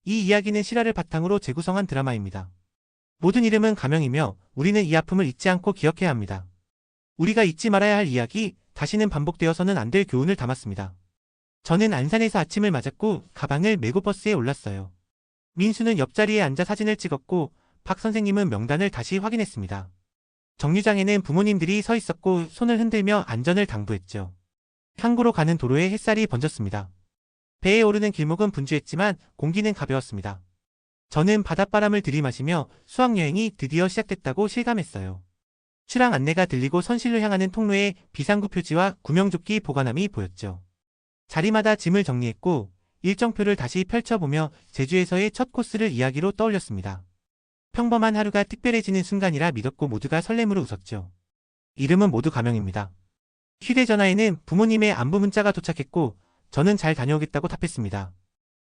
이 이야기는 실화를 바탕으로 재구성한 드라마입니다. 모든 이름은 가명이며 우리는 이 아픔을 잊지 않고 기억해야 합니다. 우리가 잊지 말아야 할 이야기, 다시는 반복되어서는 안 될 교훈을 담았습니다. 저는 안산에서 아침을 맞았고 가방을 메고 버스에 올랐어요. 민수는 옆자리에 앉아 사진을 찍었고 박 선생님은 명단을 다시 확인했습니다. 정류장에는 부모님들이 서 있었고 손을 흔들며 안전을 당부했죠. 항구로 가는 도로에 햇살이 번졌습니다. 배에 오르는 길목은 분주했지만 공기는 가벼웠습니다. 저는 바닷바람을 들이마시며 수학여행이 드디어 시작됐다고 실감했어요. 출항 안내가 들리고 선실로 향하는 통로에 비상구 표지와 구명조끼 보관함이 보였죠. 자리마다 짐을 정리했고 일정표를 다시 펼쳐보며 제주에서의 첫 코스를 이야기로 떠올렸습니다. 평범한 하루가 특별해지는 순간이라 믿었고 모두가 설렘으로 웃었죠. 이름은 모두 가명입니다. 휴대전화에는 부모님의 안부 문자가 도착했고 저는 잘 다녀오겠다고 답했습니다.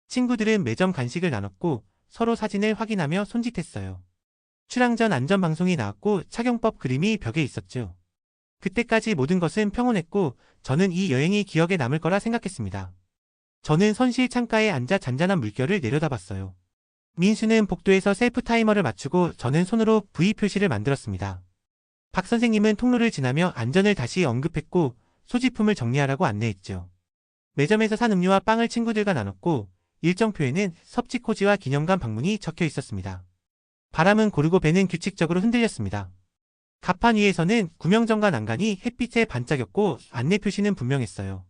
친구들은 매점 간식을 나눴고 서로 사진을 확인하며 손짓했어요. 출항 전 안전방송이 나왔고 착용법 그림이 벽에 있었죠. 그때까지 모든 것은 평온했고 저는 이 여행이 기억에 남을 거라 생각했습니다. 저는 선실 창가에 앉아 잔잔한 물결을 내려다봤어요. 민수는 복도에서 셀프 타이머를 맞추고 저는 손으로 V 표시를 만들었습니다. 박 선생님은 통로를 지나며 안전을 다시 언급했고 소지품을 정리하라고 안내했죠. 매점에서 산 음료와 빵을 친구들과 나눴고 일정표에는 섭지코지와 기념관 방문이 적혀 있었습니다. 바람은 고르고 배는 규칙적으로 흔들렸습니다. 갑판 위에서는 구명정과 난간이 햇빛에 반짝였고 안내 표시는 분명했어요.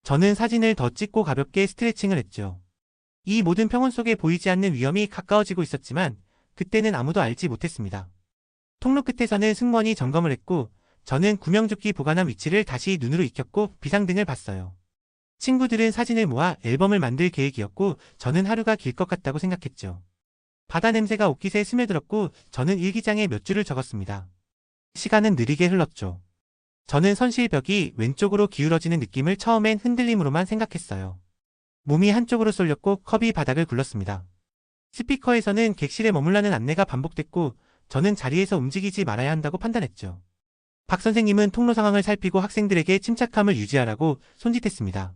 저는 사진을 더 찍고 가볍게 스트레칭을 했죠. 이 모든 평온 속에 보이지 않는 위험이 가까워지고 있었지만 그때는 아무도 알지 못했습니다. 통로 끝에서는 승무원이 점검을 했고 저는 구명조끼 보관함 위치를 다시 눈으로 익혔고 비상등을 봤어요. 친구들은 사진을 모아 앨범을 만들 계획이었고 저는 하루가 길 것 같다고 생각했죠. 바다 냄새가 옷깃에 스며들었고 저는 일기장에 몇 줄을 적었습니다. 시간은 느리게 흘렀죠. 저는 선실벽이 왼쪽으로 기울어지는 느낌을 처음엔 흔들림으로만 생각했어요. 몸이 한쪽으로 쏠렸고 컵이 바닥을 굴렀습니다. 스피커에서는 객실에 머물라는 안내가 반복됐고 저는 자리에서 움직이지 말아야 한다고 판단했죠. 박 선생님은 통로 상황을 살피고 학생들에게 침착함을 유지하라고 손짓했습니다.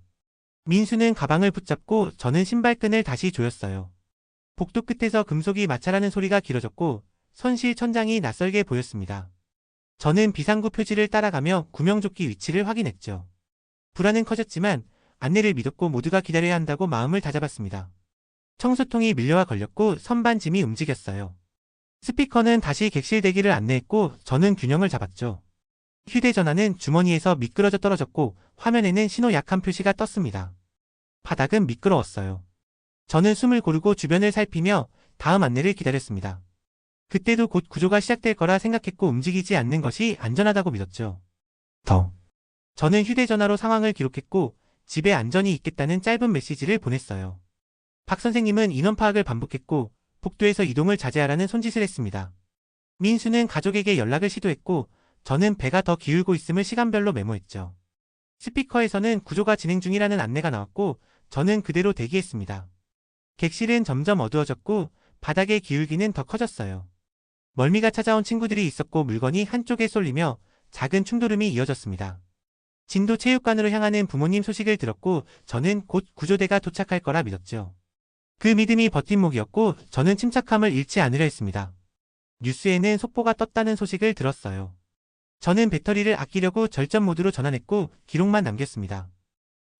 민수는 가방을 붙잡고 저는 신발끈을 다시 조였어요. 복도 끝에서 금속이 마찰하는 소리가 길어졌고 선실 천장이 낯설게 보였습니다. 저는 비상구 표지를 따라가며 구명조끼 위치를 확인했죠. 불안은 커졌지만 안내를 믿었고 모두가 기다려야 한다고 마음을 다잡았습니다. 청소통이 밀려와 걸렸고 선반 짐이 움직였어요. 스피커는 다시 객실 대기를 안내했고 저는 균형을 잡았죠. 휴대전화는 주머니에서 미끄러져 떨어졌고 화면에는 신호 약한 표시가 떴습니다. 바닥은 미끄러웠어요. 저는 숨을 고르고 주변을 살피며 다음 안내를 기다렸습니다. 그때도 곧 구조가 시작될 거라 생각했고 움직이지 않는 것이 안전하다고 믿었죠. 저는 휴대전화로 상황을 기록했고 집에 안전이 있겠다는 짧은 메시지를 보냈어요. 박 선생님은 인원 파악을 반복했고 복도에서 이동을 자제하라는 손짓을 했습니다. 민수는 가족에게 연락을 시도했고 저는 배가 더 기울고 있음을 시간별로 메모했죠. 스피커에서는 구조가 진행 중이라는 안내가 나왔고 저는 그대로 대기했습니다. 객실은 점점 어두워졌고 바닥의 기울기는 더 커졌어요. 멀미가 찾아온 친구들이 있었고 물건이 한쪽에 쏠리며 작은 충돌음이 이어졌습니다. 진도 체육관으로 향하는 부모님 소식을 들었고 저는 곧 구조대가 도착할 거라 믿었죠. 그 믿음이 버팀목이었고 저는 침착함을 잃지 않으려 했습니다. 뉴스에는 속보가 떴다는 소식을 들었어요. 저는 배터리를 아끼려고 절전 모드로 전환했고 기록만 남겼습니다.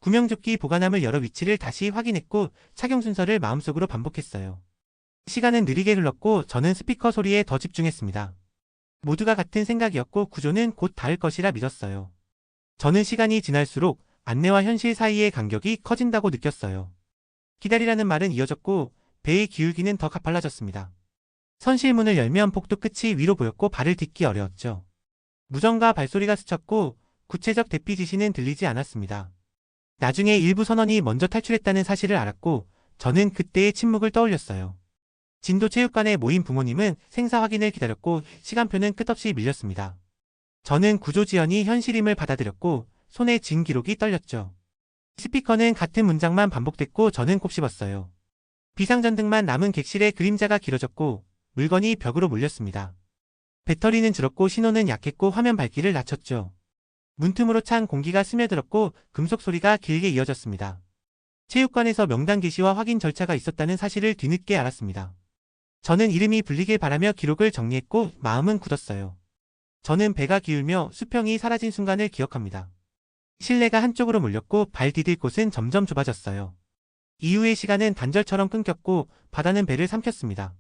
구명조끼 보관함을 열어 위치를 다시 확인했고 착용 순서를 마음속으로 반복했어요. 시간은 느리게 흘렀고 저는 스피커 소리에 더 집중했습니다. 모두가 같은 생각이었고 구조는 곧 닿을 것이라 믿었어요. 저는 시간이 지날수록 안내와 현실 사이의 간격이 커진다고 느꼈어요. 기다리라는 말은 이어졌고 배의 기울기는 더 가팔라졌습니다. 선실문을 열면 복도 끝이 위로 보였고 발을 딛기 어려웠죠. 무전과 발소리가 스쳤고 구체적 대피 지시는 들리지 않았습니다. 나중에 일부 선원이 먼저 탈출했다는 사실을 알았고 저는 그때의 침묵을 떠올렸어요. 진도 체육관에 모인 부모님은 생사 확인을 기다렸고 시간표는 끝없이 밀렸습니다. 저는 구조 지연이 현실임을 받아들였고 손에 진 기록이 떨렸죠. 스피커는 같은 문장만 반복됐고 저는 곱씹었어요. 비상전등만 남은 객실의 그림자가 길어졌고 물건이 벽으로 몰렸습니다. 배터리는 줄었고 신호는 약했고 화면 밝기를 낮췄죠. 문틈으로 찬 공기가 스며들었고 금속 소리가 길게 이어졌습니다. 체육관에서 명단 게시와 확인 절차가 있었다는 사실을 뒤늦게 알았습니다. 저는 이름이 불리길 바라며 기록을 정리했고 마음은 굳었어요. 저는 배가 기울며 수평이 사라진 순간을 기억합니다. 실내가 한쪽으로 몰렸고 발 디딜 곳은 점점 좁아졌어요. 이후의 시간은 단절처럼 끊겼고 바다는 배를 삼켰습니다.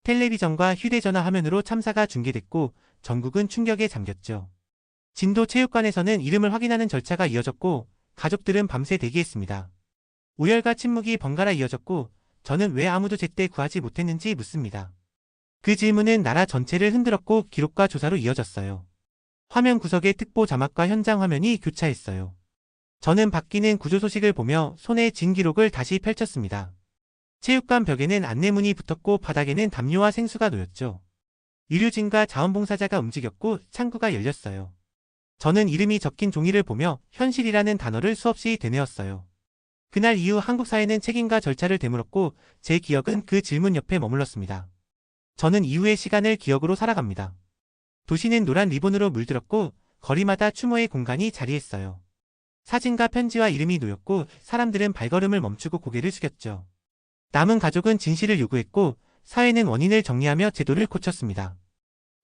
텔레비전과 휴대전화 화면으로 참사가 중계됐고 전국은 충격에 잠겼죠. 진도 체육관에서는 이름을 확인하는 절차가 이어졌고 가족들은 밤새 대기했습니다. 우열과 침묵이 번갈아 이어졌고 저는 왜 아무도 제때 구하지 못했는지 묻습니다. 그 질문은 나라 전체를 흔들었고 기록과 조사로 이어졌어요. 화면 구석에 특보 자막과 현장 화면이 교차했어요. 저는 바뀌는 구조 소식을 보며 손에 진 기록을 다시 펼쳤습니다. 체육관 벽에는 안내문이 붙었고 바닥에는 담요와 생수가 놓였죠. 의료진과 자원봉사자가 움직였고 창구가 열렸어요. 저는 이름이 적힌 종이를 보며 현실이라는 단어를 수없이 되뇌었어요. 그날 이후 한국 사회는 책임과 절차를 되물었고 제 기억은 그 질문 옆에 머물렀습니다. 저는 이후의 시간을 기억으로 살아갑니다. 도시는 노란 리본으로 물들었고 거리마다 추모의 공간이 자리했어요. 사진과 편지와 이름이 놓였고 사람들은 발걸음을 멈추고 고개를 숙였죠. 남은 가족은 진실을 요구했고 사회는 원인을 정리하며 제도를 고쳤습니다.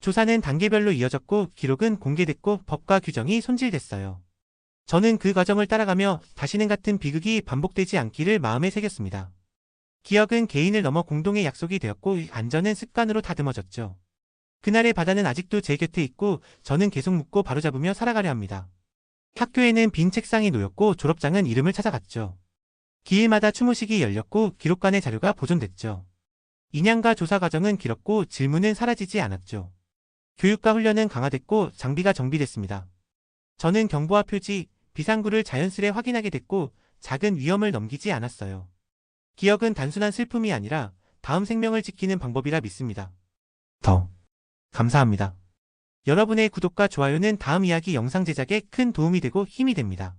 조사는 단계별로 이어졌고 기록은 공개됐고 법과 규정이 손질됐어요. 저는 그 과정을 따라가며 다시는 같은 비극이 반복되지 않기를 마음에 새겼습니다. 기억은 개인을 넘어 공동의 약속이 되었고 안전은 습관으로 다듬어졌죠. 그날의 바다는 아직도 제 곁에 있고 저는 계속 묻고 바로잡으며 살아가려 합니다. 학교에는 빈 책상이 놓였고 졸업장은 이름을 찾아갔죠. 기일마다 추모식이 열렸고 기록관의 자료가 보존됐죠. 인양과 조사 과정은 길었고 질문은 사라지지 않았죠. 교육과 훈련은 강화됐고 장비가 정비됐습니다. 저는 경보와 표지, 비상구를 자연스레 확인하게 됐고 작은 위험을 넘기지 않았어요. 기억은 단순한 슬픔이 아니라 다음 생명을 지키는 방법이라 믿습니다. 감사합니다. 여러분의 구독과 좋아요는 다음 이야기 영상 제작에 큰 도움이 되고 힘이 됩니다.